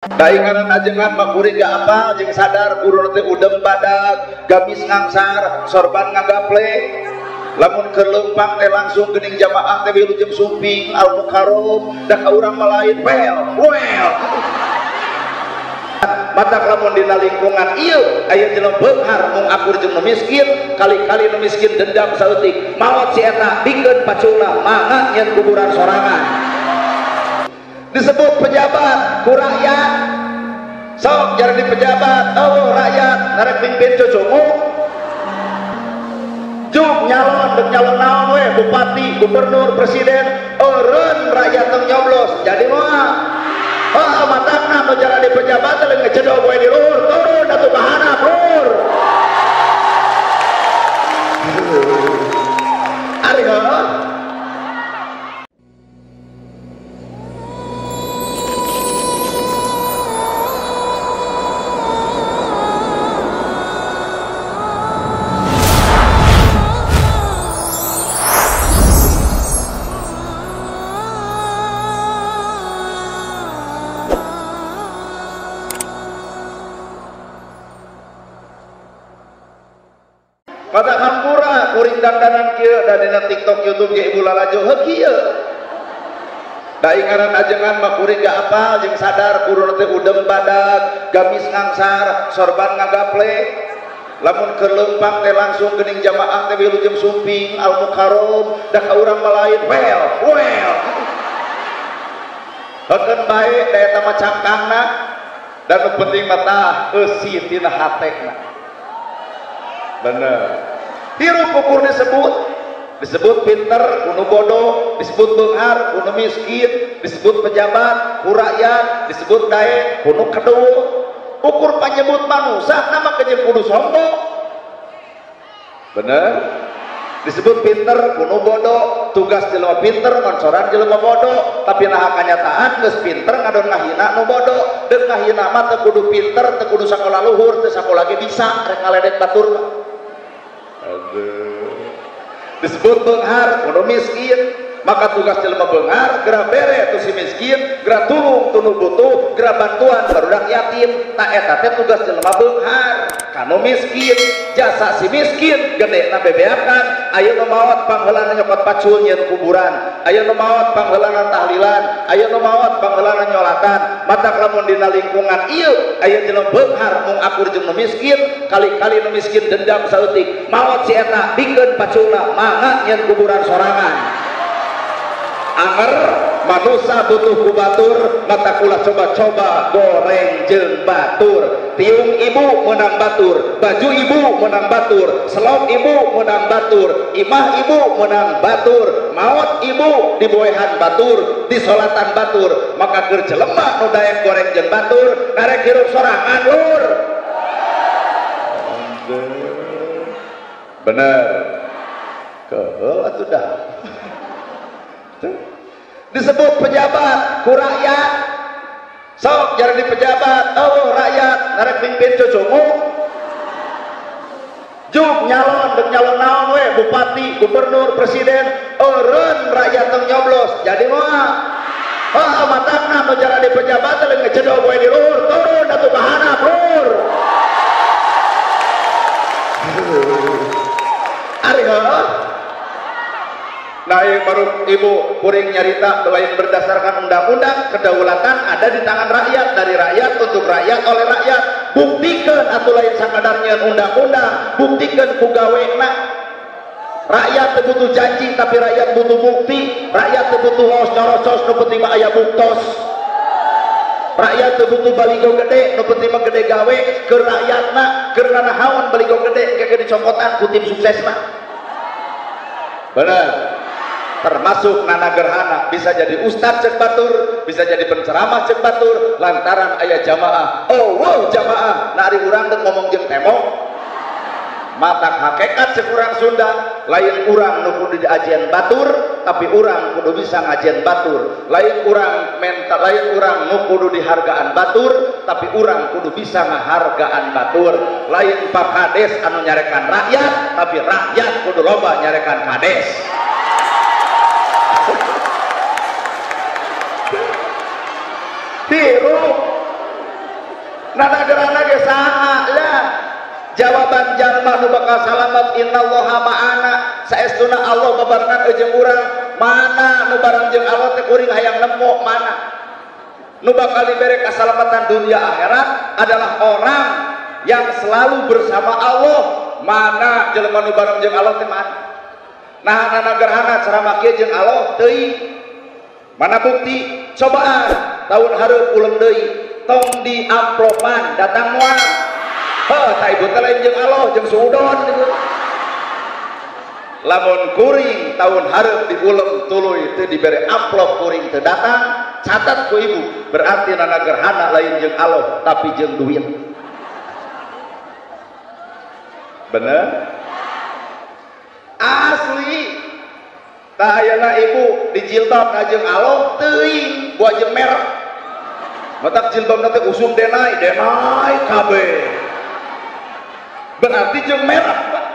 Dainganan ajengan makuri gak apa jeung sadar guru teh udem badag gamis ngangsar sorban ngagaple lamun keur leumpang teh langsung geuning jamaah teh wilujeng sumping al mukarram da ka urang malain well matak lamun dina lingkungan ieu aya jelema beunghar mung akur jeung nu miskin kali-kali nu miskin dendam saeutik maot si eta pikeun pacula mangga nyen kuburan sorangan disebut pejabat ku rakyat sok jadi pejabat oh rakyat narek pimpin cucumu juk nyalon dek nyalon naon we bupati gubernur presiden eureun rakyat teu nyoblos jadi moal oh matakna nu jadi pejabat teh ngecedok we di luhur turun atuh ka handap lur ari heuh. Mata hampura kuring dandanan kieu da dina TikTok YouTube ge ibu lalajo heuh kieu. Da ingaran ajengan mah kuring gak apal jeung sadar guru teh udem badag, gamis ngangsar, sorban ngagaple. Lamun keur leumpang teh langsung geuning jamaah teh wilujeng sumping al mukarram da ka urang malain well. Heukeun bae da eta mah cangkangna dan nu penting mah tah eusi tina hatena. Bener hirup ukur disebut pinter kuno bodoh, disebut beunghar kuno miskin, disebut pejabat ku rakyat, disebut dae kuno kedul. Ukur panyebut manusia nama kejem kudu sombong. Bener disebut pinter kuno bodoh, tugas jelema pinter ngoncoran jelema bodoh, tapi nah kanyataan geus pinter ngadon ngahina nu bodoh. Deuk ngahina mah teu kudu pinter, teu kudu sakola luhur, teu sakola ge bisa rek ngaledek batur mah. Disebut beunghar kudu miskin, maka tugas jelema beunghar geura bere tu si miskin, geura tulung tu nu butuh, geura bantuan barudak yatim. Ta eta teh tugas jelema beunghar kanu miskin. Jasa si miskin gedena bebeakan, aya nu maot pangheulana nyokot pacul nyeun kuburan, aya nu maot pangheulana tahlilan, aya nu maot pangheulana nyolatan. Matak lamun dina lingkungan ieu aya jelema beunghar mung akur jeung nu miskin, kali-kali nu miskin dendam saeutik maot si eta pikeun pacula mangga nyeun kuburan sorangan. Anger manusia butuh ku batur, mata kula coba-coba goreng jeung batur. Tiung ibu menang batur, baju ibu menang batur, selop ibu menang batur, imah ibu menang batur, maot ibu diboehan batur, disolatan batur. Maka keur jelema nu daek goreng jeung batur karek hirup sorangan lur. Bener keueuh atuh dah. Disebut pejabat ku rakyat sok jadi pejabat oh rakyat narek pimpin cucumu juk nyalon dek nyalon naon we bupati gubernur presiden eureun rakyat teu nyoblos jadi moal oh matakna nu jadi pejabat teh ngecedok we di luhur turun atuh ka handap lur ari heuh. Nah, baru ibu kuring nyarita lain berdasarkan undang-undang, kedaulatan ada di tangan rakyat, dari rakyat untuk rakyat oleh rakyat. Buktikan atuh lain sakadarnya undang-undang, buktikan ku gawena. Rakyat butuh janji tapi rakyat butuh bukti. Rakyat butuh los-nyorosos nu penting mah aya buktos. Rakyat butuh baligo gede nu penting mah gede gawe keur rakyatna, keur nanahaun baligo gede kagak dicokotan ku tim suksesna. Benar. Termasuk nana gerhana bisa jadi ustadz cek batur, bisa jadi penceramah cek batur lantaran aya jamaah. Oh wow jamaah nari urang dek ngomong jeung temok matak hakikat cek urang Sunda lain urang nu kudu diajian batur tapi urang kudu bisa ngajian batur, lain urang mental lain urang nu kudu dihargaan batur tapi urang kudu bisa ngahargaan batur, lain pak kades anu nyarekan rakyat tapi rakyat kudu loba nyarekan kades. Hirup nanagerana ge saha lah jawaban jalma nu bakal salamet innallaha ma'ana saestuna Allah babarengan jeung urang mana nu bareng jeung Allah teh kuring hayang nemu mana nu bakal diberi keselamatan dunia akhirat adalah orang yang selalu bersama Allah mana jelema nu bareng jeung Allah teh mana nah nanagerana ceramah kieu jeung Allah teuing mana bukti cobaan tahun hareup ulang deui tong di amplopan datang moal heuh ta ibu teh lain jeung Allah jeung suudon gitu lamun kuring tahun hareup di uleum tuluy teu dibere amplop kuring teu datang catat ku ibu berarti nanagerhana lain jeung Allah tapi jeung duit bener asli tah ayeuna ibu di jilbab jeung Allah teuing buah jeung merek matak jilbabna teh usum denai kabeh berarti jeung merek Pak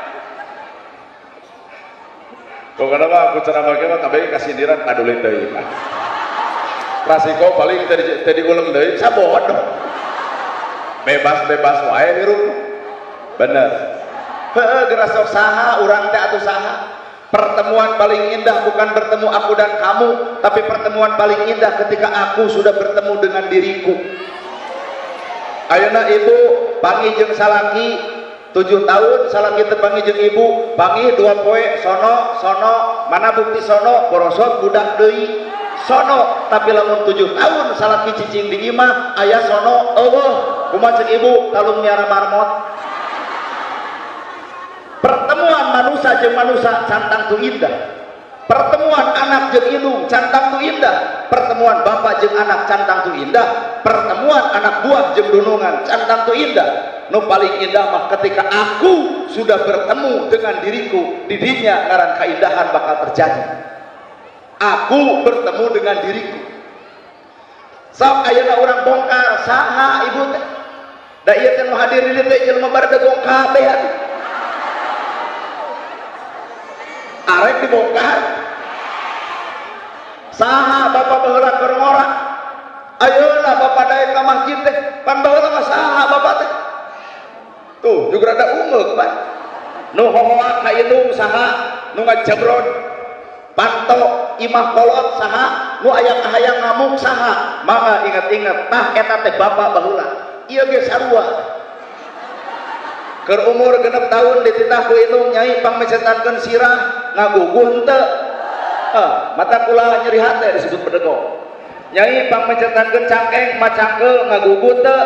kok kenapa aku ceramah ge mah kabeh kasindiran kadulin deui Pak rasiko paling tadi ulang deui sabodo bebas wae hirup bener heuh geura sok saha urang teh atuh saha pertemuan paling indah bukan bertemu aku dan kamu tapi pertemuan paling indah ketika aku sudah bertemu dengan diriku ayeuna ibu panggih jeung salaki 7 tahun salaki teu panggih jeung ibu panggih 2 poe sono mana bukti sono borosot budak deui sono tapi lamun 7 tahun salaki cicing di imah aya sono eueuh kumaha ceuk ibu talung miara marmot pertemuan manusia jeung manusia cantang tu indah pertemuan anak jeung indung cantang tu indah pertemuan bapak jeung anak cantang tu indah pertemuan anak buah jeung dunungan cantang tu indah nu paling indah mah ketika aku sudah bertemu dengan diriku didinya ngaran keindahan bakal terjadi aku bertemu dengan diriku sok ayeuna urang bongkar saha ibu teh da ieu teh nu hadir di teh jelema barada gong kabeh arek dibongkar saha bapak baheula keur ngora ayeuna bapak daek ka masjid teh pan baheula mah saha bapak teh tuh juga rada ungeuk Pak nu hohoa ka indung saha nu ngajabron panto imah kolot saha nu aya kahayang ngamuk saha mangga inget-inget tah eta teh bapak baheula ieu ge sarua keur umur 6 tahun dititah ku indung nyai pangmesetankeun sirah ngaguguh teu mata kula nyeri hate disebut bedego nyai pangmesetankeun cangkeng macangkeul ngaguguh teu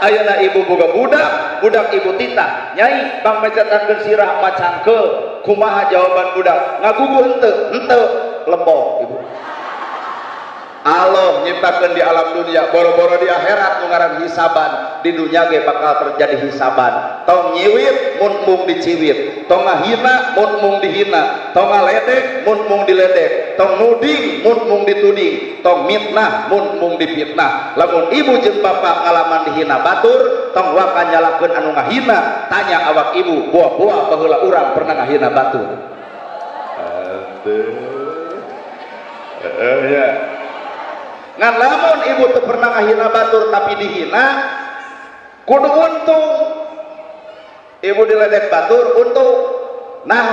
ayeuna ibu boga budak ibu titah nyai pangmesetankeun sirah macangkeul kumaha jawaban budak ngaguguh henteu lembok ibu Allah nyiptakeun di alam dunia boro-boro di akhirat nu ngaran hisaban di dunia ge bakal terjadi hisaban tong nyiwit mun mung diciwit tong ngahina mun mung dihina tong ngaledek mun mung diledek tong nuding mun mung dituding tong mitnah mun mung dipitnah lamun ibu jeung bapak ngalaman dihina batur tong wakan nyalakeun anu ngahina tanya awak ibu buah-buah baheula urang pernah ngahina batur ya ngan lamun ibu teu pernah ngahina batur tapi dihina kudu untung ibu diledek batur untung nah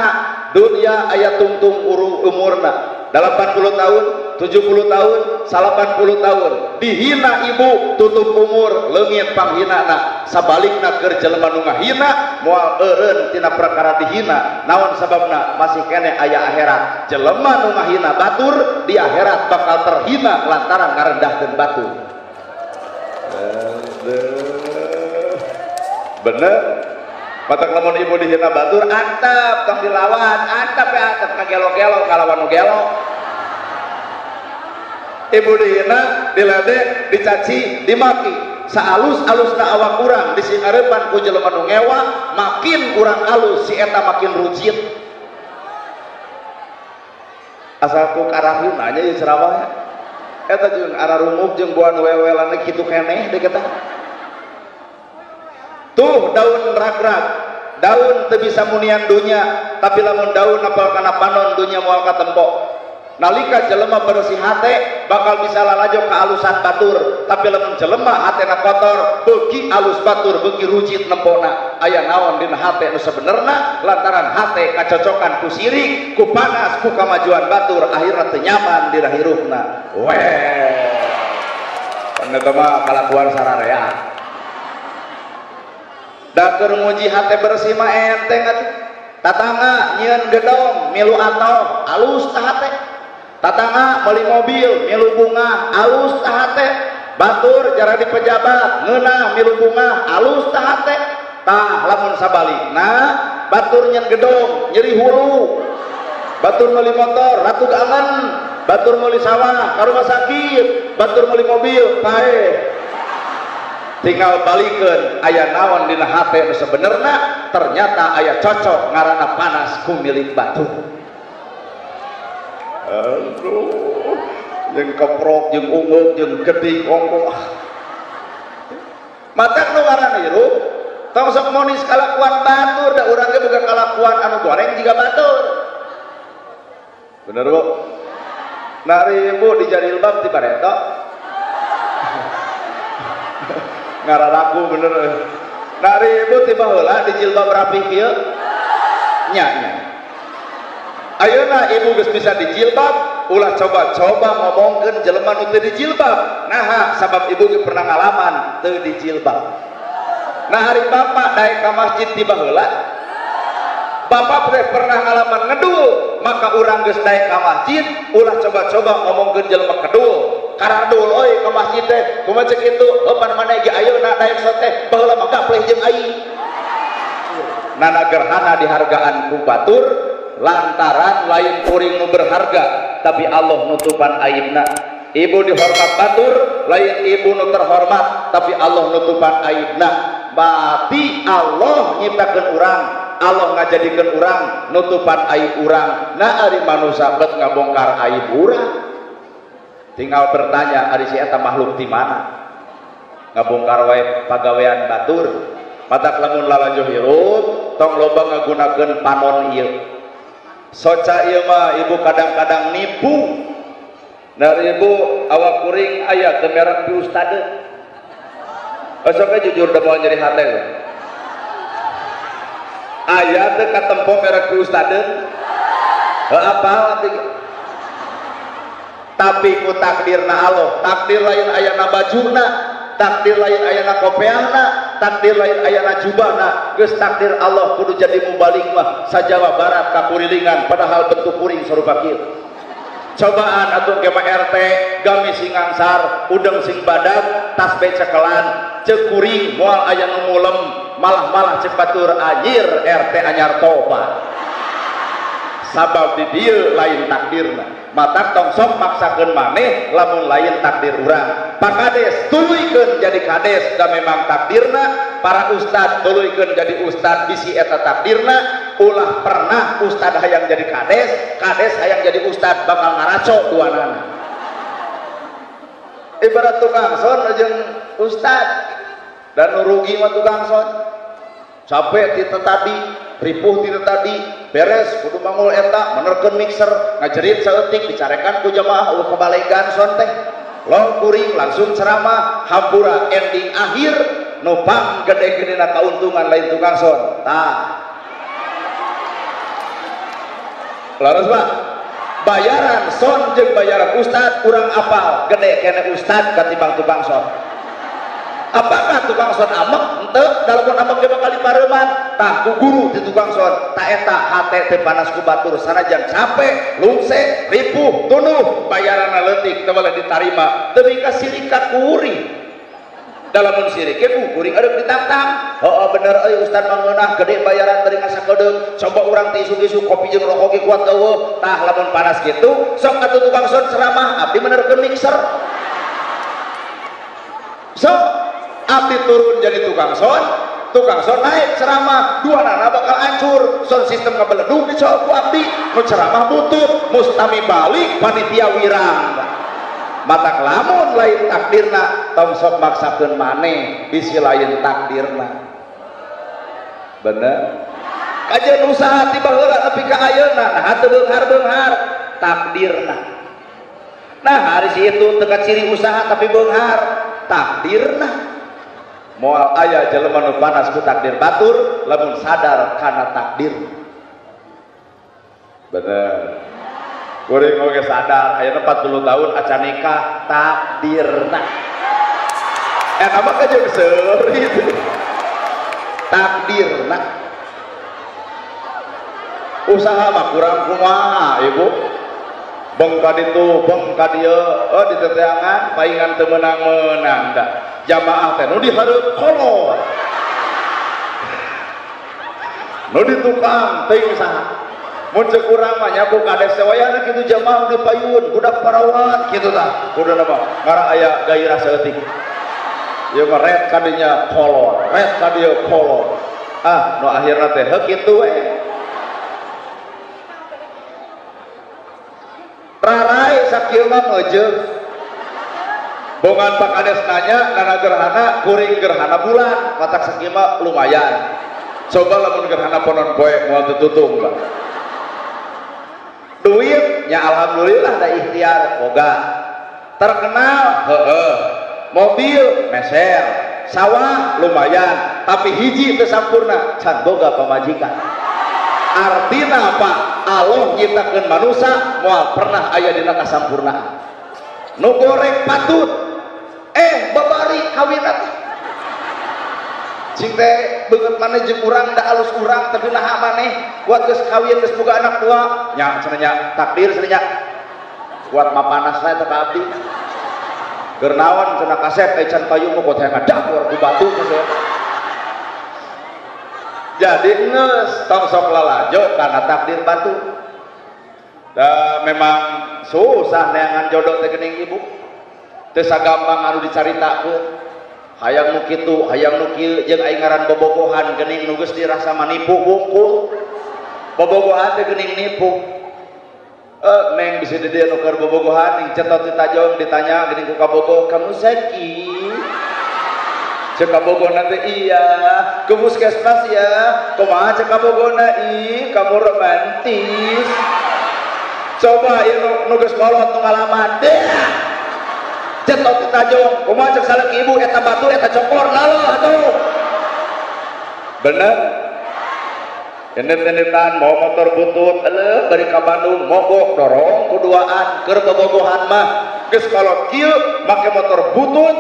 dunia aya tungtung umurna 80 tahun 70 tahun 80 tahun dihina ibu tutup umur leungit panghinana sabalikna keur jelema nu ngahina moal eureun tina perkara dihina naon sababna masih kene aya akhirat jelema nu ngahina batur di akhirat bakal terhina lantaran ngarendahkeun batur bener matak lamun ibu dihina batur antep tong dilawan antep ya antep kagelo-gelo kalawan nu gelo ibu dihina diledek dicaci dimaki saalus-alusna awak urang disingarepan ku jelema nu ngewa makin urang alus si eta makin rucit asal ku karahin aja ieu ceramah eta jeung ararumuk jeung buan wewelan kitu keneh deuk eta tuh daun ragrag daun teu bisa munian dunya tapi lamun daun apal kana panon dunya moal katempo nalika jelema bersih hate bakal bisa lalajo ke alusan batur, tapi lamun jelema hatena kotor beuki alus batur beuki rujit nempona. Aya naon dina hate nu sabenerna lantaran hate kacocokan ku sirik, ku panas, ku kamajuan batur, akhirna teu nyaman dina hirupna. Weh pande mah kalakuan sararea da keur nguji hate bersih mah enteng atuh. Tatangga nyieun gedong milu ato alus tah hate, tatangga meuli mobil milu bunga alus tah hate, batur jara di pejabat ngeunah milu bunga alus tah hate. Tah lamun sabalikna batur nyieun gedong nyeri hulu, batur meuli motor ratu gangan, batur meuli sawah ka rumah sakit, batur meuli mobil pae. Tinggal balikeun aya naon dina hate nu sabenerna, ternyata aya cocok ngaranna panas ku milik batur. Aduh, jeung keprok jeung unggul jeung gede ongko. Matak nu ngaranna hirup tong sok monis kalakuan batur, da urang ge boga kalakuan anu goreng jiga batur. Bener Bu? Nari ibu di jilbab ti pareto. Ngararaku bener. Nari ibu ti baheula di jilbab rapi kieu. Nya. Ayeuna ibu geus bisa di jilbab, ulah coba-coba ngomongkeun jelema nu teu di jilbab. Naha sabab ibu ge pernah ngalaman teu di jilbab. Nah hari bapak daek ka masjid ti baheula, bapak pernah ngalaman ngedul, maka urang geus daek ka masjid, ulah coba-coba ngomongkeun jelema kedul. Karadul oi ka masjid teh, kumaha ceuk kitu? Heupan maneh ge ayeuna daek sok teh, baheula mah gapleh jeung aing. Nana gerhana dihargaan ku batur lantaran lain kuring nu berharga, tapi Allah nutupan aibna. Ibu dihormat batur, lain ibu nu terhormat, tapi Allah nutupan aibna. Berarti Allah nyiptakeun urang, Allah ngajadikeun urang nutupan aib urang. Nah ari manusia bet ngabongkar aib urang. Tinggal bertanya ari si eta makhluk di mana? Ngabongkar wae pagawean batur. Matak lamun lalajo hirup tong loba ngagunakeun panon ieu. Soca ieu mah ibu kadang-kadang nipu. Dari ibu awak kuring aya teu merek di ustade. Esoknya jujur udah mau nyeri hati loh. Ayat katempo merek ku ustade. Apa arti? Tapi ku takdirna Allah. Takdir lain ayana bajuna, takdir lain ayana kopeahna, takdir lain ayana jubahna. Geus takdir Allah kudu jadi mubalik mah sajawa barat ka kurilingan, padahal bentuk kuring sarupa kieu. Cobaan atuh ke RT gami sing ngangsar udeng sing badak tas becekelan ceuk kuring moal aya nu mulem malah ceuk batur anjir RT anyar tobat sabab di dieu lain takdirna. Matak tong sok maksakeun maneh lamun lain takdir urang. Pak Kades tuluykeun jadi kades da memang takdirna. Para ustad tuluykeun jadi ustad bisi eta takdirna. Ulah pernah ustad hayang jadi kades, kades hayang jadi ustad bakal ngaraco duanana. Ibarat tukang son jeung ustad dan nurugi mah tukang son. Capek ti tadi, ripuh ti tadi, beres kudu mangul eta menerkeun mixer, ngajerit saeutik dicarekan ku jamaah ulah kebalegan son teh. Long kuring langsung ceramah, hampura ending akhir nopang gede-gedena kauntungan lain tukang son. Tah. Laras Pak, bayaran son jeung bayaran ustad urang apal gede kene ustad katimbang tukang son. Apakah tukang son amek? Henteu, dalem amek ge bakal dipareuman. Tah ku guru di tukang son, ta eta hate teh panas ku batur sanajan capek, lungse, ripuh, tunuh, bayaranna leutik teu boleh ditarima. Demi ka sirikat kuring. Dalam sirikeun kuring adeuk ditantang. Heuh bener euy ustad mah ngeunah gede bayaran teu ngasakedeung. Coba urang teh isuk-isuk kopi jeung rokok ge kuat eueuh. Tah lamun panas kitu, sok atuh tukang son ceramah abdi menerkeun mixer. Sok abdi turun jadi tukang son naik ceramah duanana bakal hancur, sound system ngabeledug dicoba ku abdi nu ceramah butut mustami balik panitia wirang. Matak lamun lain takdirna tong sok maksakeun maneh bisi lain takdirna. Bener kajian usaha ti baheula nepi ka ayeuna nah teu beunghar-beunghar takdirna. Nah hari itu teka ciri usaha tapi beunghar takdirna. Moal aya jelema nu panas ku takdir batur lamun sadar kana takdir. Bener. Kuring oge sadar ayeuna 40 tahun acan nikah takdirna. Eta mah jeung seuri takdirna. Usaha mah kurang kumaha ibu. Beng ka ditu, beng ka dieu, di teteangan paingan teu meunang-meunang da. Jamaah teh nu dihareup kolot. Nu ditukang teuing usaha. Mun ceuk urang mah nyabu kades sewayana kitu jamaah di payun, budak parawat kitu tah. Kuduna mah ngara aya gairah saeutik. Ieu mah red ka dinya kolot, red ka dieu kolot. Ah, nu akhirna teh heuh kitu we. Rarai sakieu mah ngeujeug. Bongan Pak Kades nanya karena gerhana kuring gerhana bulan, matak sakieu mah lumayan. Coba lamun gerhana ponon poe moal tututung Pak. Duit nya alhamdulillah da ikhtiar boga. Terkenal heueuh. Mobil meser, sawah lumayan, tapi hiji teu sampurna can boga pamajikan. Artina apa? Allah nyiptakeun manusia moal pernah aya dina kasampurnaan. Nu goreng patut babari kawin teh. Cing teh beungeut maneh jeung urang da alus urang tapi naha maneh kuat geus kawin geus boga anak tua nya cenah nya takdir cenah nya kuat mapanasna eta ka abdi. Keur naon cenah kasep can payung mah teh ngadabur ku batu geus. Jadi ngeus tong sok lalajo karena takdir batu. Da memang susah neangan jodoh teh geuning ibu. Teu sagampang anu dicaritakeun. Hayang nu kitu, hayang nu kieu jeung aing ngaran bobogohan geuning nu geus dirasa manipu bungkul. Bobogohan teh geuning nipu. Neng bisa di dieu nu keur bobogohan ning cetot ditajong ditanya geuning ku kabogoh, "Kamu sakit?" Cek kabogona teh iya, ke puskesmas ya. Kumaha cek kabogona? Ih, kamu romantis. Coba ieu nu geus kolot nu ngalaman. Deh. Cetok ditajong, kumaha cek salaki ibu eta batu eta cokor lalo atuh. Bener. Endet-endetan mau motor butut, bari ka Bandung mogok dorong kuduaan keur bobogohan mah geus kolot kieu make motor butut.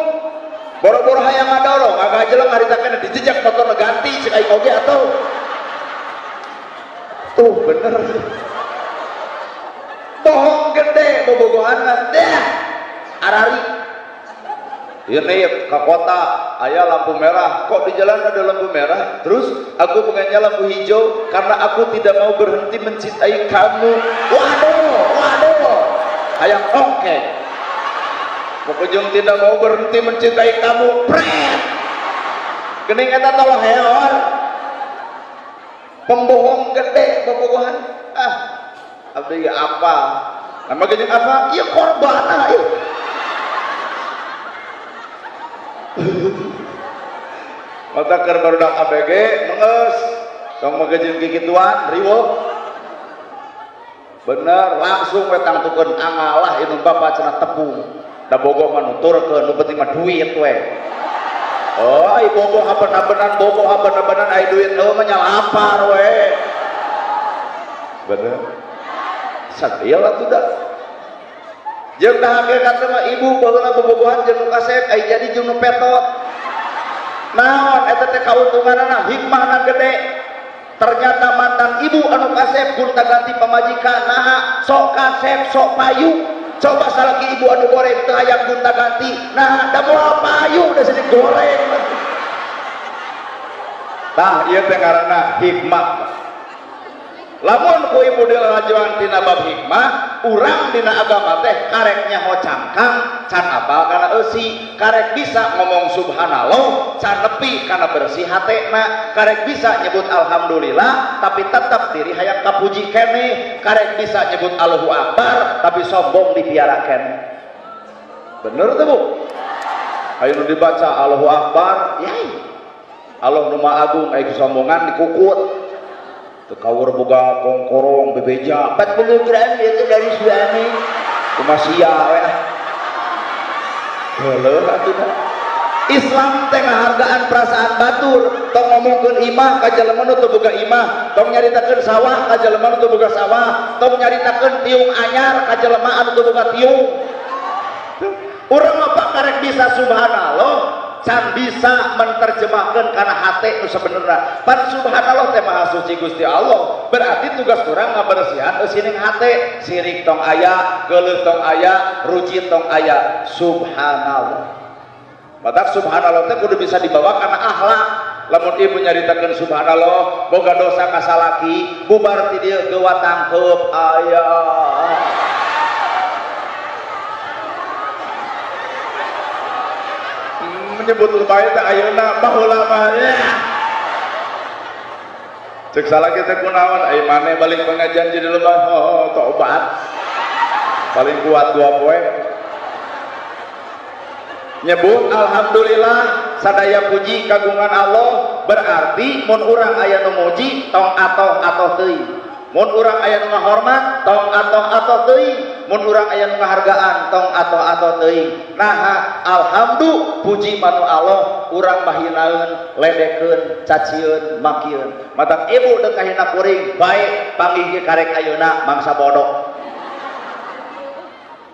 Boro-boro hayang ngadorong, agak jeleng haritakeun dijejak motor ganti cek aing oge atuh. Tuh bener. Bohong gede bobogohanna deh. Arari. Ini ke kota aya lampu merah, kok di jalan ada lampu merah? Terus aku pengennya lampu hijau karena aku tidak mau berhenti mencintai kamu. Waduh. Hayang oke. Pokoknya tidak mau berhenti mencintai kamu. Pret. Geuning eta tolong heor. Pembohong gede bobogohan. Abdi apa? Nama geuning apa? Ieu korban ieu. Mata keur barudak ABG ngeus tong mageujeun kikituan riweuh. Bener langsung we tangtukeun angalah ieu bapa cenah tepung. Da bogoh mah nuturkeun nu penting mah duit we. Oh, ai bogoh habeun-habeun ai duit eueuh mah nya lapar we. Bener. Sakieu atuh da. Jeung da hakikat mah ibu baheula bobogohan jeung nu kasep ai jadi jeung nu petot. Naon eta teh kauntunganna hikmahna gede. Ternyata mantan ibu anu kasep gunta ganti pamajikan naha sok kasep sok payu. Coba salaki ibu anu goreng teu hayang gunta ganti. Nah, da moal payu da sedih goreng. Tah ieu teh ngaranna hikmah. Lamun ku ibu dilajuan tina bab hikmah, urang dina agama teh karek nyaho cangkang, can apal kana eusi, karek bisa ngomong subhanallah, can nepi kana bersih hatena, karek bisa nyebut alhamdulillah, tapi tetap diri hayang kapuji keneh, karek bisa nyebut Allahu Akbar, tapi sombong dipiara keneh. Bener tuh Bu? Ayo nu dibaca Allahu Akbar, yai. Allah nu Maha Agung aya kesombongan dikukut. teu kaur boga kongkorong bebeja 40 gram itu dari suami kumasia we heuleuh atuh Islam teh ngahargaan perasaan batur tong ngomongkeun imah ka jelema nu teu boga imah tong nyaritakeun sawah ka jelema nu teu boga sawah tong nyaritakeun tiung anyar ka jelema anu teu boga tiung urang mah karek bisa subhanallah can bisa menerjemahkeun kana hate nu sabenerna pan subhanallah teh maha suci Gusti Allah berarti tugas urang ngabersihan eusining hate sirik tong aya geuleuh tong aya ruji tong aya subhanallah. Matak subhanallah teh kudu bisa dibawa karena akhlak. Lamun ibu nyaritakeun subhanallah, boga dosa ka salaki, bubar ti dieu geua tangkeup aya. Menyebut lumayan teh ayeuna baheula mah ya. Cek salaki teh kunaon? Ai maneh balik pengajian jadi lemah, oh tobat. Paling kuat 2 poe. Nyebut alhamdulillah sadaya puji kagungan Allah berarti mun urang aya nu muji tong atoh teuing mun urang aya nu ngahormat tong atoh teuing mun urang aya nu ngahargaan tong atoh teuing nah alhamdulillah puji manu Allah urang mahinaeun ledekeun cacieun makieun matak ibu deuk kahina kuring bae panggih karek ayeuna mangsa bodoh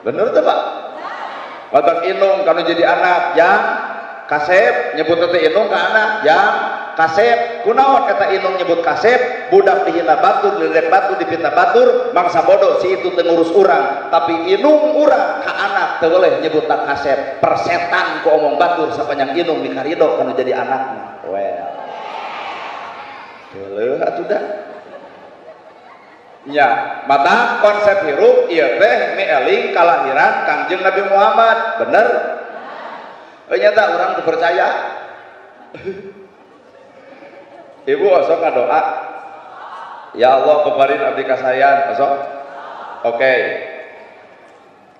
bener teh Pak Matak inung kalau jadi anak yang kasep nyebut teh inung ke anak yang kasep kunaon kata inung nyebut kasep budak dihina batur ledek batu dipita batur mangsa bodoh si itu teu ngurus urang tapi inung urang ka anak teu boleh nyebut tak kasep persetan ku omong batur sapanjang inung dikarido kana jadi anakna well heuleuh atuh da nya mata konsep hirup ieu teh mieling kalahiran Kangjeng Nabi Muhammad bener nyata urang teu percaya ibu osok ngadoa ya Allah peparin abdi kasayan osok oke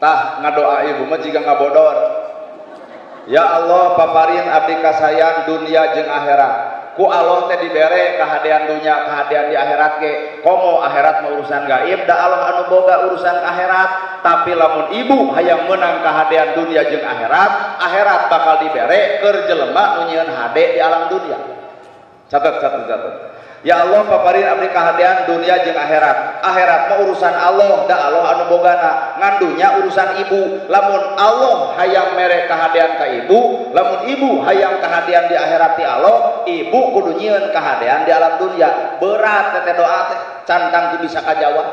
tah ngadoa ibu mah jiga ngabodor ya Allah paparin abdi kasayan dunia jeung akhirat ku Allah teh dibere kahadean dunia kahadean di akhirat ge komo akhirat mah urusan gaib da Allah anu boga urusan akhirat tapi lamun ibu hayang menang kahadean dunia jeung akhirat bakal dibere keur jelema nu nyieun hade di alam dunia catat ya Allah paparin abdi kahadean dunia jeung akhirat mah urusan Allah da Allah anu bogana ngandunya urusan ibu lamun Allah hayang mere kahadean ka ibu lamun ibu hayang kahadean di akhirat ti Allah ibu kudu nyieun kahadean di alam dunia berat teh doa teh cantang teu bisa kajawab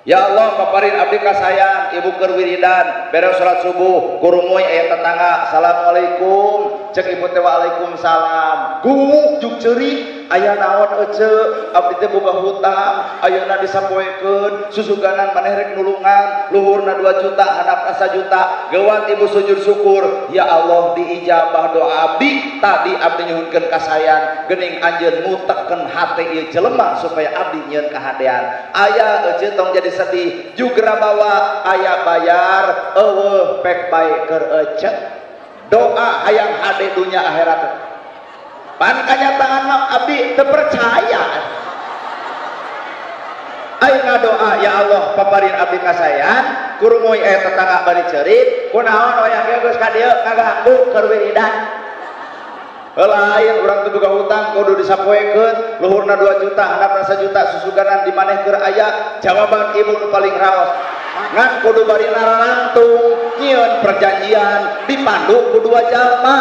ya Allah paparin abdi kasayan ibu keur wiridan beres salat subuh kurumuy aya tetangga assalamualaikum cek ibu teh waalaikumsalam guguk juk ceurik aya naon ece abdi teh boga hutang ayeuna disapoekeun susuganan maneh rek nulungan luhurna 2 juta handapna 1 juta geuwat ibu sujud syukur ya Allah diijabah doa abdi tadi abdi nyuhunkeun kasayan geuning anjeun ngutekkeun hate ieu jelema supaya abdi nyieun kahadean aya ece tong jadi sedih juga bawa aya bayar eueuh pek bae keur ece doa hayang hade dunya akhirat pan kanyataan mah abdi teu percaya ayeuna doa ya Allah paparin abdi kasayan kurumoy aya tetangga bari ceurit kunaon wayah ge geus ka dieu ngaganggu keur wiridan lain urang teu boga hutang kudu disapoekeun luhurna 2 juta handapna 1 juta susuganan di maneh keur aya jawaban ibu nu paling raos ngan kudu bari narangtung nyieun perjanjian dipandu ku 2 jalma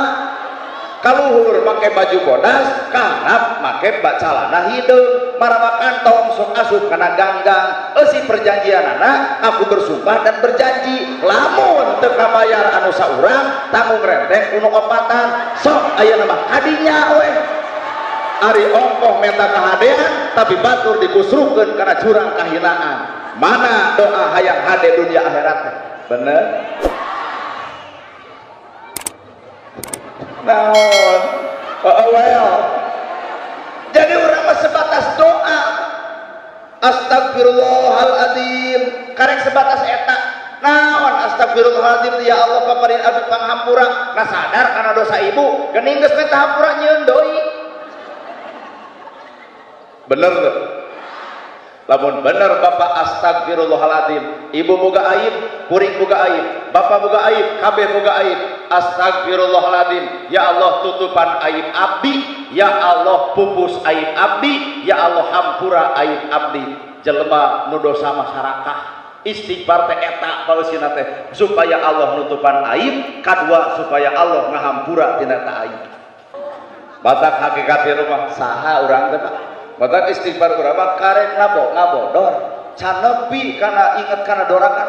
kaluhur make baju bodas kanap make calana hideung marawa kantong sok asup kana ganggang eusi perjanjianana aku bersumpah dan berjanji lamun teu kabayar anu saurang tanggung renteng kuno opatan sok ayeuna mah hadinya we ari ongkoh meta kahadean tapi batur dikusrukeun kana jurang kahinaan mana doa hayang hade dunia akhirat bener naon well jadi urang mah sebatas doa astagfirullahaladzim karek sebatas eta naon astagfirullahaladzim ya Allah paparin abdi panghampura nah sadar karena dosa ibu geuning geus meh hampura nyieun doi bener tuh Lamun bener bapak astagfirullahaladzim, ibu boga aib, kuring boga aib, bapak boga aib, kabeh boga aib, astagfirullahaladzim. Ya Allah tutupan aib abdi, ya Allah pupus aib abdi, ya Allah hampura aib abdi. Jelema nu dosa masyarakat istighfar teh eta paeusina teh supaya Allah nutupan aib, kadua supaya Allah ngahampura tina ta aib. Batak hakikat rumah saha urang teh Pak? Batak istighfar urang mah karek ngabodor, can nepi kana inget kana dorakan.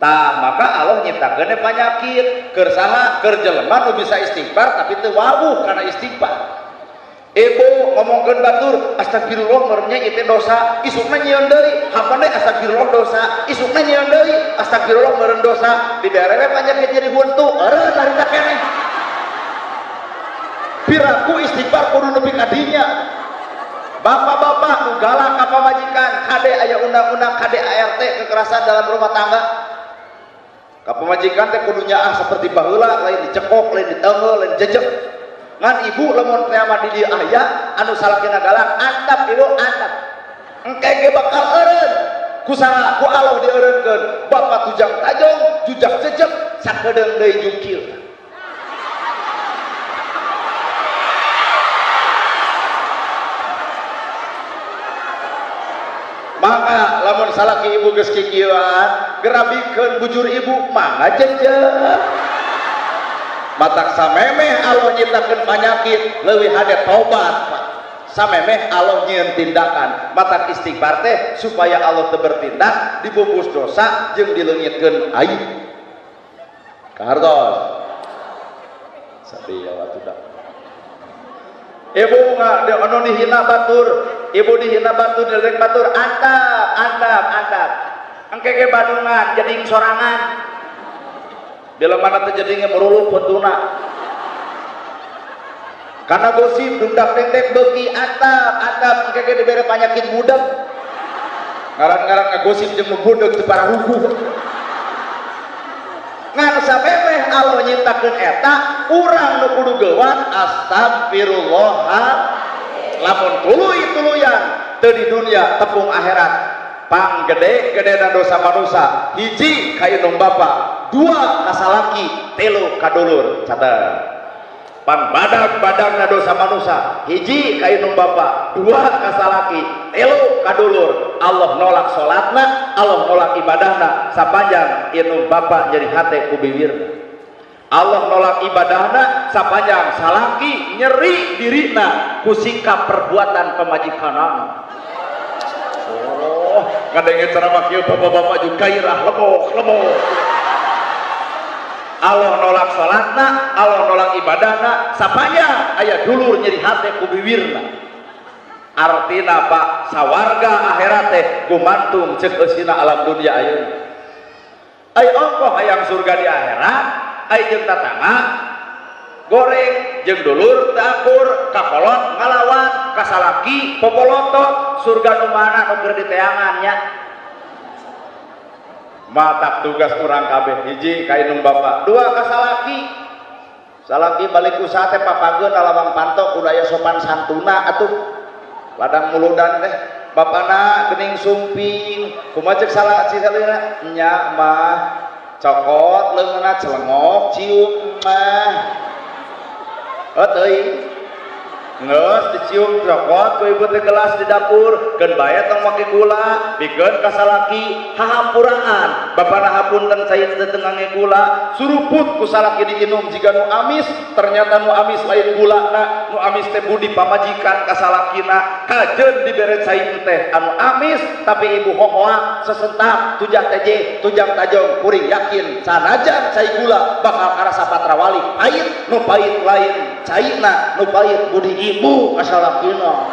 Tah maka Allah nyiptakeun penyakit keur saha? Keur jelema nu bisa istighfar tapi teu wawuh kana istighfar. Ibu ngomongkeun batur astagfirullah merenya itu dosa, isukna nyieun deui, hapana astagfirullah dosa, isukna nyieun deui, astagfirullah meureun dosa, dibere we penyakit jadi huntu, eureun tarita keneh. Piraku istighfar kudu nepi ka dinya. Bapak-bapak nu galak ka pamajikan, kade aya undang-undang kade ART kekerasan dalam rumah tangga. Ka pamajikan teh kudu nyaah seperti baheula, lain dicekok, lain diteungeul, lain jejeg. Ngan ibu lamun teh mah di dieu aya anu salakina galak, antap ibu antap. Engke ge bakal eureun. Kusaha ku Allah dieureunkeun. Bapak tujang tajong, jujak jejeg, sakedeung deui jukil. Maka lamun salaki ibu geus kikieuan gerabikeun bujur ibu mangga jejeg. Matak samemeh Allah nyiptakeun penyakit leuwih hade tobat Pak. Samemeh Allah nyieun tindakan. Matak istighfar teh supaya Allah teu bertindak dibungkus dosa jeung dileungitkeun aib. Kahartos. Sadia watuda. Ibu anu dihina batur, ibu dihina batur delek batur antap. Engke ge Bandungan jadi sorangan. Bila mana terjadinya meruluh pentuna. Karena gosip dundak dendek beuki antap engke ge dibere penyakit budak. Ngaran-ngaran ngagosip jeung nu budak teu parahuhu. Ngan samemeh Allah nyiptakeun eta urang nu kudu geuwat astagfirullah. Lamun tuluy-tuluyan teu di dunia tepung akhirat. Pang gede-gedena dosa manusia, hiji ka indung bapa, dua ka salaki, telu ka dulur. Catet. Pang badag-badagna dosa manusia, hiji ka indung bapa, dua ka salaki, telu ka dulur. Allah nolak salatna, Allah nolak ibadahna sapanjang indung bapa jadi hate ku bibirna. Allah nolak ibadahna sapanjang salaki nyeri dirina ku sikap perbuatan pemajikanana. Ngadenge ceramah kieu bapak-bapak juga gairah lemok. Allah nolak salatna, Allah nolak ibadahna sapanjang aya dulur nyeri hate ku bibirna. Artina Pak sawarga akhirat teh gumantung ceuk eusina alam dunia ayeuna. Ai ongkoh hayang surga di akhirat, ai jeung tatangga goreng jeung dulur takur kakolot ngalawan kasalaki popolotot surga nu mana nu keur diteangan nya. Matak tugas urang kabeh hiji ka indung bapa, dua ka salaki balik usaha teh papageun alawang pantok kudu aya sopan santuna atuh. Ladang muludan teh bapana geuning sumping kumaha ceuk salaki salina nya mah cokot leungeunna celengok cium mah teuing geus dicium cokot ku ibu teh gelas di dapur keun bae tong make gula bikeun ka salaki hahampuraan bapana hapunten saya teu ngange gula suruput ku salaki diinum jiga nu amis ternyata nu amis lain gulana nu amis teh budi pamajikan ka salakina kajeun dibere cai teh anu amis tapi ibu hohoak sesentak tujang teje tujang tajong kuring yakin sanajan cai gula bakal karasa patrawali pait nu pait lain caina nu pait budi ibu kasalakina.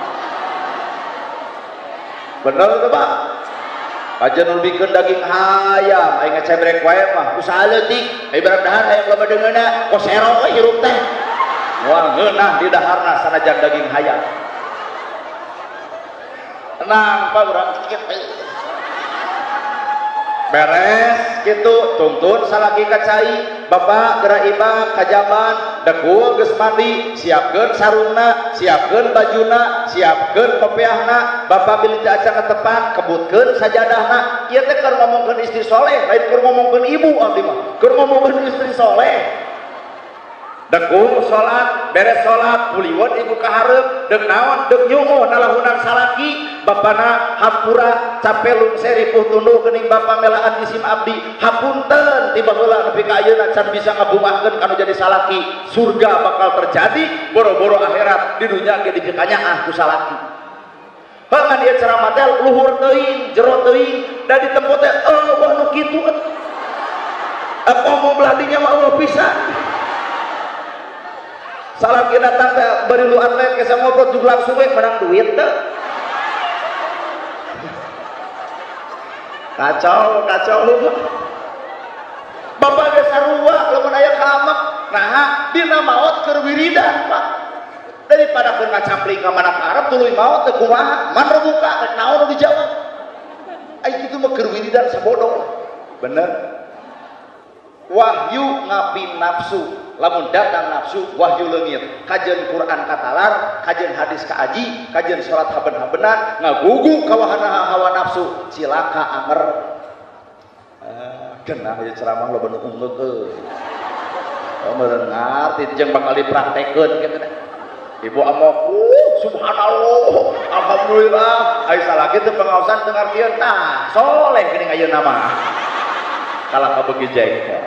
Bener tuh Pak. Aja nulbikeun daging hayam aya ngecebrek wae mah usaha leutik ibarat dahar hayam loba deungeuna kosero we hirup teh moal ngeunah di daharna sanajan daging hayam. Tenang Pak urang kitu. Beres gitu tuntun salaki ka cai bapak geura imah kajaban dekul geus mandi siapkeun sarungna siapkeun bajuna siapkeun pepeahna bapak bilih acan ketepan kebutkeun sajadahna ieu teh keur ngomongkeun istri soleh lain keur ngomongkeun ibu abdi mah keur ngomongkeun istri soleh dekul salat beres salat puliweun ibu ka hareup deuk naon deuk nyuuh nalahunan salaki bapana hampura capelung seri puh tunduh geuning bapa melaan isim abdi hapunten tiba heula nepi ka ayeuna can bisa ngabungahkeun kanu jadi salaki surga bakal terjadi boro-boro akhirat di dunya ge dikanyaah ku salaki pangan ieu ceramah teh luhur teuing jero teuing da ditempo teh wah nu kitu apa mau beladinya mah Allah pisan salah kita datang teh bari lu atlet ke ngobrol juglang suwe menang duit teh kacau bapak ge sarua lamun aya kamek nah dina maot keur wiridan Pak daripada keur ngacampling ka mana karep tuluy maot teh kumaha man rebuka rek naon nu dijawab ai kitu mah keur wiridan sabodoh bener wahyu ngapi nafsu lamun datang nafsu wahyu leungit kajeun Quran katalar kajeun hadis ka aji kajeun salat haben-habenan ngagugu ka hawa nafsu cilaka anger genah ieu ceramah loba nu ungeug meureun ngarti jeung bakal dipraktekeun kitu teh ibu amoku subhanallah alhamdulillah ai salaki teu pengaosan teu ngartieun tah soleh geuning ayeuna mah kalah kabeugi jengkel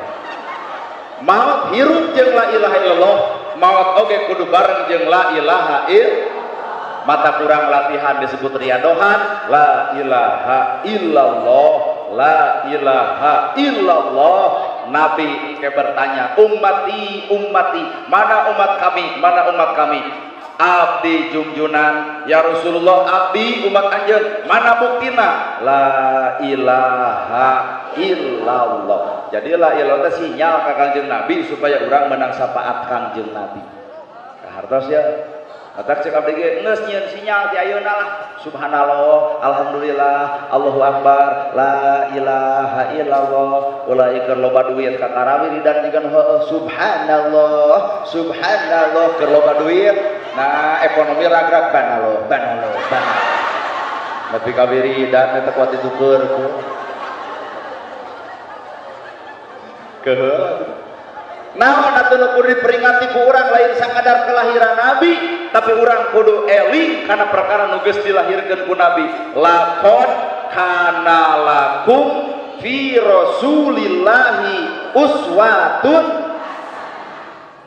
maut hirup jeung la ilaha illallah maut oge kudu bareng jeung la ilaha illallah mata kurang latihan disebut riadohan la ilaha illallah la ilaha illallah Nabi ke bertanya ummati mana umat kami abdi junjunan ya Rasulullah abdi umat anjeun mana buktina la ilaha illallah jadi la ilallah teh sinyal ka Kangjeng Nabi supaya urang menang syafaat Kangjeng Nabi kahartos ya atak cek abdi ge geus nyieun sinyal ti ayeuna lah subhanallah alhamdulillah Allahu akbar la ilaha illallah ulah keur loba duit ka tarawih dan jigan subhanallah keur loba duit nah ekonomi ragrag banalo tapi kabiri dan eta kuat itu keur naon atuh kudu diperingati ku urang lain sakadar kelahiran Nabi tapi urang kudu eling karena perkara nu geus dilahirkeun ku Nabi laqad kana lakum fi rasulillahi uswatun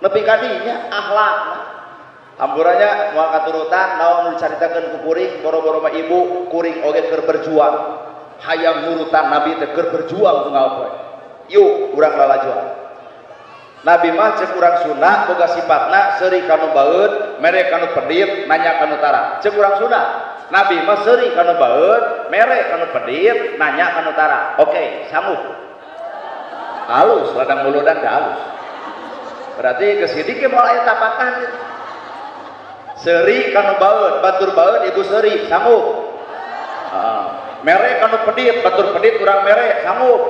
nepi ka dinya akhlakna amburanya moal katurutan naon nu dicaritakeun ku kuring boro-boro mah ibu kuring oge keur berjuang hayang nurutan Nabi teh keur berjuang tunggal poe yuk urang lalajuan Nabi mah cek urang Sunda boga sifatna seuri kanu baeud mere kanu pedit nanya kanu tara cek urang Sunda Nabi mah seuri kanu baeud mere kanu pedit nanya kanu tara oke sanggup halus ladang muludan da halus berarti kesidik ge moal aya tapakan seuri kanu baeud batur baeud ibu seuri sanggup mere kanu pedit batur pedit urang mere sanggup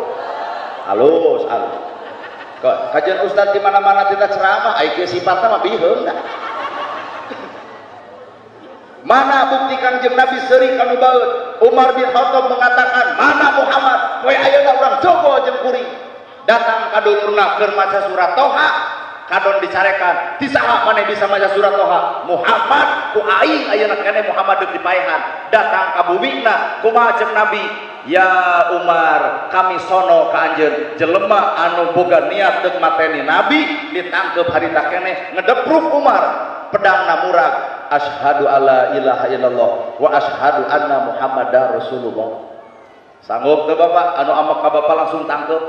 halus kajian ustad di mana-mana tidak ceramah ai sifatna mah biheung dah mana bukti Kangjeng Nabi seuri kanu baeud Umar bin Khattab mengatakan mana Muhammad poe ayeuna urang jogo jeung kuring datang ka dulurna keur maca surat Toha kadon dicarekan ti saha maneh bisa maca surat Toha Muhammad ku aing ayeuna keneh Muhammad deuk dipaehan datang ka bumina kumaha jeung Nabi ya Umar kami sono ka anjeun jelema anu boga niat deuk mateni Nabi ditangkep harita keneh ngedepruk Umar pedangna murag asyhadu alla ilaha illallah wa asyhadu anna Muhammadar Rasulullah sanggup teu Bapak anu amak ka Bapak langsung tangkep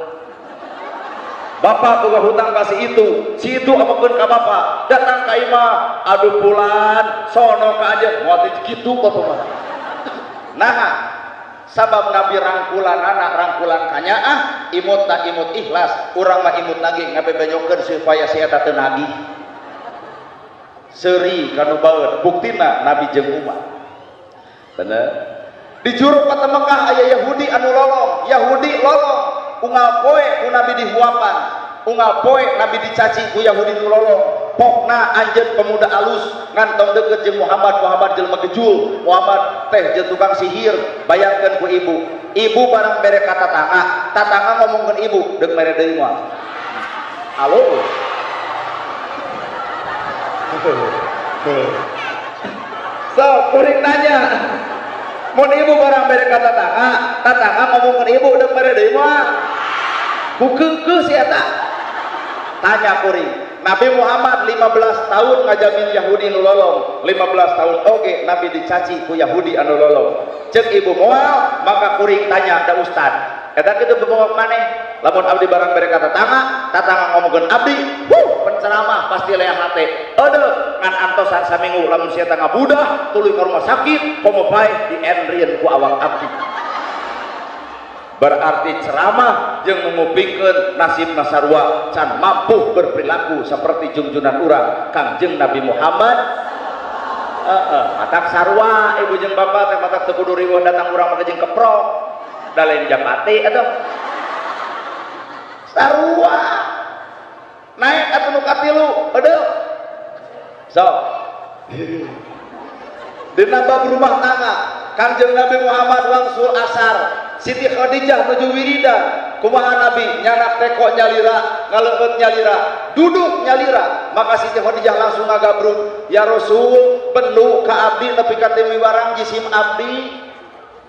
Bapak boga hutang kasih itu si itu apakeun ka Bapak datang ka imah aduh pulan sono ka anjeun moal kitu Bapak mah nah sabab Nabi rangkulan anak rangkulan kanyaah imut tak imut ikhlas urang mah imut lagi ngabebenyokeun supaya si eta teu nagih seuri kanu baeud buktina Nabi jeung umat bener di juru kota Mekah aya Yahudi anu lolong unggal poe ku Nabi dihuapan unggal poe Nabi dicaci ku Yahudi nu lolong pokna anjeun pemuda alus ngantong deket jeung Muhammad jelema gejul, Muhammad teh jeung tukang sihir. Bayangkeun ku ibu barang bere ka tatangga ngomongkeun ibu deuk mere deui moal. Halo. So, kuring nanya. Mun ibu barang bere ka tatangga ngomongkeun ibu deuk mere deui moal. Kukeukeuh si eta. Tanya kuring. Nabi Muhammad 15 tahun ngajamin Yahudi nu lolong, 15 tahun oge Nabi dicaci ku Yahudi anu lolong. Cek ibu moal, maka kuring tanya da ustad. Eta kitu bebongok maneh. Lamun abdi barang bere ka tatangga ngomongkeun abdi, penceramah pasti leah hate. Aduh, ngan antosan saminggu lamun sia tangga budah, tuluy ka rumah sakit, komo bae di enrieun ku awak abdi. Berarti ceramah yang memupingkeun nasib nasarua can mampu berperilaku seperti junjunan urang Kangjeng Nabi Muhammad. Matak sarua ibu jeung bapak teh matak teu kudu riweuh datang urang mah jeung keprok da lain japati atuh sarua naik atuh nu katilu aduh sok dina bab rumah tangga Kangjeng Nabi Muhammad wangsul asar Siti Khadijah nuju wiridan kumaha Nabi nyanak teko nyalira ngaleut nyalira duduk nyalira maka Siti Khadijah langsung ngagabruk ya Rasul penuh ka abdi nepi ka teu miwarang jisim abdi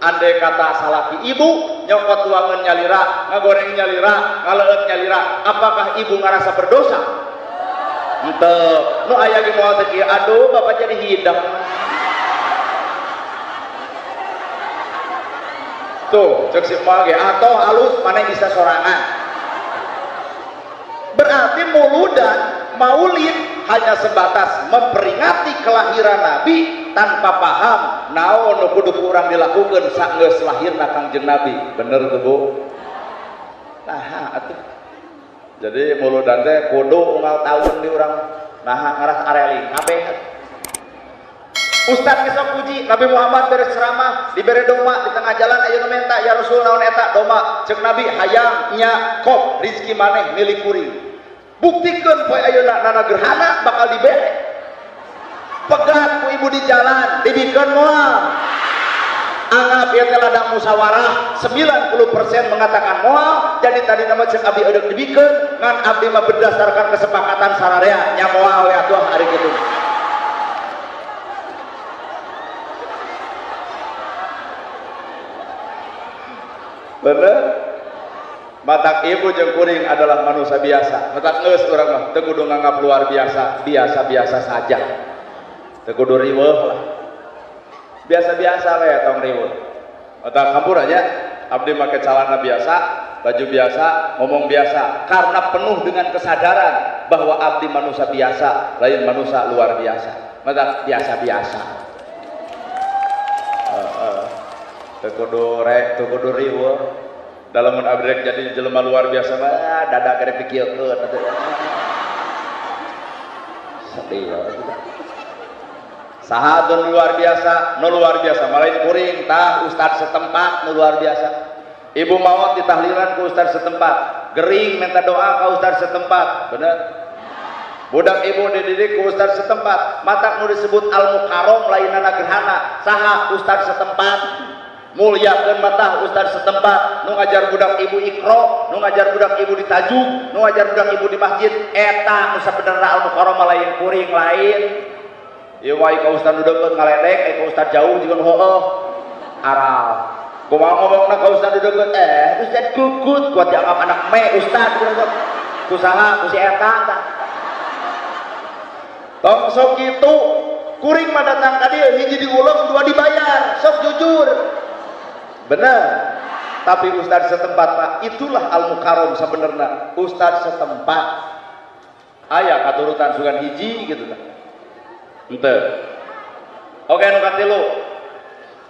andai kata salaki ibu nyokot tuangan nyalira ngagoreng nyalira ngaleut nyalira apakah ibu ngarasa berdosa? Henteu nu aya ge moal teh aduh bapak jadi hidang tuh cek si mage atau halus mana bisa sorangan. Berarti muludan maulid hanya sebatas memperingati kelahiran Nabi tanpa paham naon nu kudu urang dilakukeun sageus lahirna Kangjeng Nabi. Bener tuh Bu? Nah atuh. Jadi muludan teh kudu unggal tahun di urang nah ngaras areling kabeh. Ustaz kisah puji Nabi Muhammad beres ceramah diberi doma di tengah jalan ayeuna menta ya Rasul naon eta doma cek Nabi hayang nya kop rizki maneh milik kuring buktikeun poe ayeuna nana gerhana bakal dibere pegat ku ibu di jalan dibikeun moal anggap ieu teh ladang musyawarah 90% mengatakan moal jadi tadi nama cek abdi eudeuh dibikeun ngan abdi mah berdasarkan kesepakatan sararea nya moal we atuh hari kitu. Bener matak ibu jeung kuring adalah manusia biasa matak geus urang mah teu kudu nganggap luar biasa biasa-biasa saja teu kudu riweuh lah biasa-biasa we tong riweuh matak campur aja abdi make calana biasa baju biasa ngomong biasa karena penuh dengan kesadaran bahwa abdi manusia biasa lain manusia luar biasa matak biasa-biasa teu kudu riweuh dalam abdi jadi jelema luar biasa mah dada gede pikirkeun sedih saha nu luar biasa malain kuring tah ustad setempat nu luar biasa ibu maot ditahlilan ku ustad setempat gering minta doa ka ustad setempat bener budak ibu dididik ku ustad setempat matak nu disebut al-mukarram lainana gerhana saha ustad setempat mulyakeun mata ustad setempat nu ngajar budak ibu ikro nu ngajar budak ibu di tajuk nu ngajar budak ibu di masjid eta nu sabenerna al-mukarram lain kuring lain ieu wae ka ustad nu deukeut ngaledek ka ustad jauh juga nu heueuh aral kumaha ngomongna ka ustad nu deukeut ustad kukut kuat dianggap anak me ustad kusaha ku si eta tah tong sok kitu kuring mah datang ka dieu hiji diulung dua dibayar sok jujur benar tapi ustad setempat Pak itulah al-mukarram sebenarnya ustad setempat aya katurutan sugan hiji gitu kan henteu oke nu katilu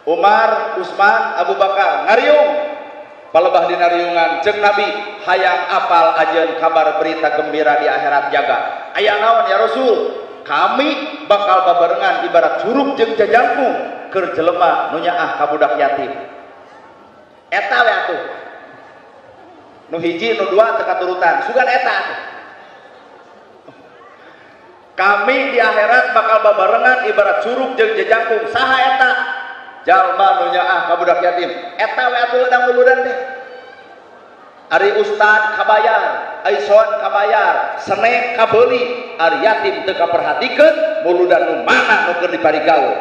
Umar Utsman Abu Bakar ngariung palebah dina riungan jeung Nabi hayang apal ajeun kabar berita gembira di akhirat jaga aya naon ya Rasul kami bakal babarengan ibarat curug jeung jajangkung keur jelema nu nyaah ka budak yatim eta we atuh nu hiji nu dua teu katurutan sugan eta atuh kami di akhirat bakal babarengan ibarat curug jeung jejangkung. Saha eta? Jalma nu nyaah ka budak yatim. Eta we atuh ledang luludan teh. Ari ustad kabayar, aison kabayar, senek kabeuli, ari yatim teu kaperhatikeun, muludan nu mana nu keur diparigaul.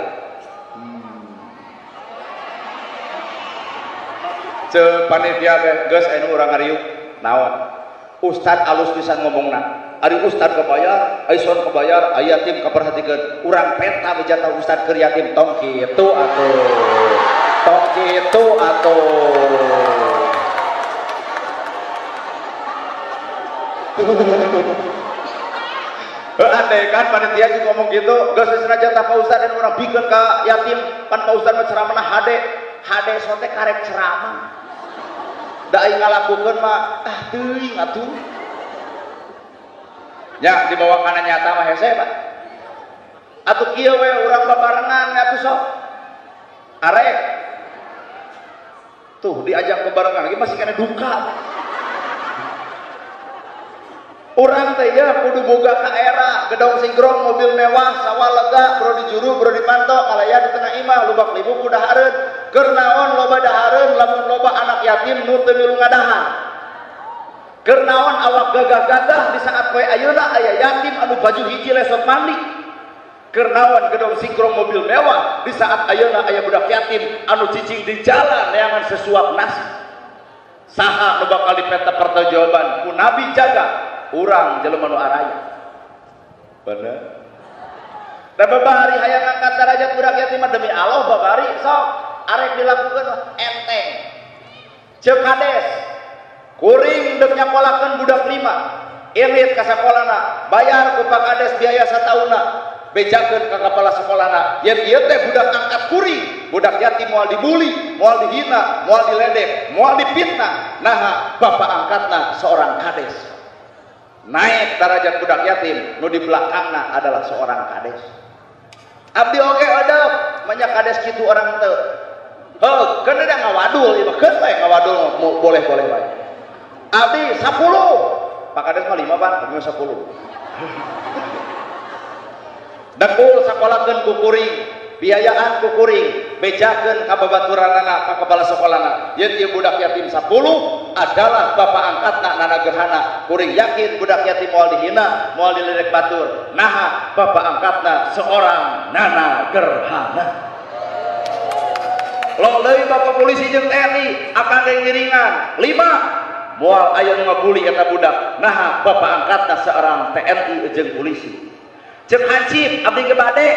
Ceu panitia teh geus anu urang ngariuk naon? Ustad alus pisan ngomongna. Ari ustad kabayar, aison kabayar, aya yatim kaperhatikeun. Urang peta bejata ustad keur yatim tong kitu atuh. Tong kitu atuh. Andai kan panitia juga ngomong gitu, geus senajan Pak Ustad dan urang pikeun ka yatim, pan Pak Ustad mah ceramahna hade sote karek ceramah. Da aing ngalakukeun mah teuing atuh. Ya dibawa kana nyata mah hese Pak. Atuh kieu we urang babarengan atuh sok. Arek. Tuh diajak bebarengan lagi masih kena duka. Urang teh ya kudu boga ka era, gedong singrong, mobil mewah, sawah lega, bro dijuru, bro dipantau, alaya di tengah imah, lubak libu kuda hareun. Keur naon loba dahareun lamun loba anak yatim nu teu milu ngadahan. Keur naon awak gagah-gagah di saat poe ayeuna aya yatim anu baju hiji lesot mandi. Keur naon gedong singrong mobil mewah di saat ayeuna aya budak yatim anu cicing di jalan neangan sesuap nasi. Saha nu bakal dipeta pertanggungjawaban ku Nabi jaga urang jelema nu araya. Bener. Da babari hayang ngangkat derajat budak yatim demi Allah babari sok arek dilakukeun enteng. Ceuk kades. Kuring deuk nyakolakeun budak 5. Elit ka sakolana, bayar ku Pak Kades biaya satauna. Bejakeun ka kepala sekolahna. Yen ieu teh budak angkat kuring, budak yatim moal dibuli, moal dihina, moal diledek, moal dipitnah. Nah, bapak angkatna seorang kades. Naik derajat budak yatim, nu di belakangna adalah seorang kades. Abdi oge adab, banyak kades kitu orang teu. Heuh, keun da ngawadul ieu mah keun we ngawadul boleh-boleh wae. Abdi 10. Pak Kades mah 5, Pak, kami 10. Dekul sakolakeun ku kuring, biayaan ku kuring, bejakeun ka babaturanana ka kepala sekolahna. Yen ieu budak yatim 10 adalah bapak angkatna nana gerhana. Kuring yakin budak yatim moal dihina, moal diledek batur. Nah, bapak angkatna seorang nana gerhana. Lo deui bapak polisi jeung TNI akan ngiringan 5 moal aya nu ngabuli eta budak. Nah, bapak angkatna seorang TNI jeung polisi. Cek hansip abdi gebade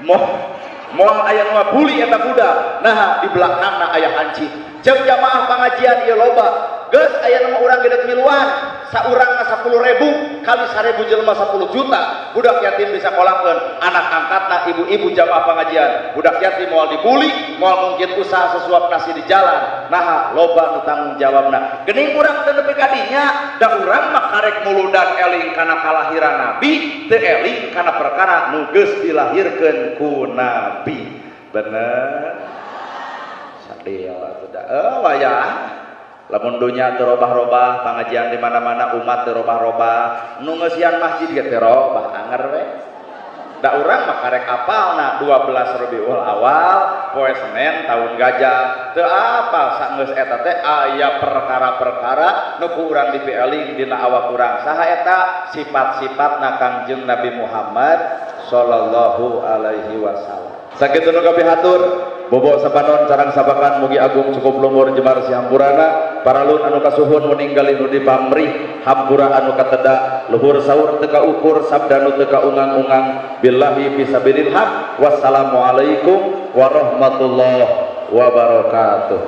moal aya nu ngabuli eta budak. Nah, di belakangna aya hansip. Cek jamaah pengajian ieu loba. Geus aya nu urang gede miluan, saurang 10.000 kali 1.000 jelema 10 juta. Budak yatim disakolahkeun, anak angkatna ibu-ibu jamaah pengajian. Budak yatim moal dibuli, moal mungkin usaha sesuap nasi di jalan. Nah, loba nu tanggung jawabna. Geuning urang teu nepi ka dinya, da urang mah karek muludan eling kana kalahiran Nabi, teu eling kana perkara nu geus dilahirkeun ku Nabi. Bener. Sadeo teh da wayah. Lamun dunya teu robah-robah, pengajian di mana-mana umat teu robah-robah, nu ngeusian masjid ge teu robah anger we. Da urang mah karek apalna 12 Rabiul Awal, poe Senen tahun gajah. Teu apal saeunggeus eta teh aya perkara-perkara nu ku urang dipieling dina awak urang. Saha eta? Sifat-sifatna Kangjeng Nabi Muhammad sallallahu alaihi wasallam. Sakitu nu kapihatur bobo sapanon sareng sabakan mugi agung cukup lumur jemar si hampurana paralun anu kasuhun meninggali nu dipamrih hampura anu kateda luhur sahur teu kaukur sabda nu teu kaungang-ungang billahi fisabilil haq wassalamualaikum warahmatullahi wabarakatuh.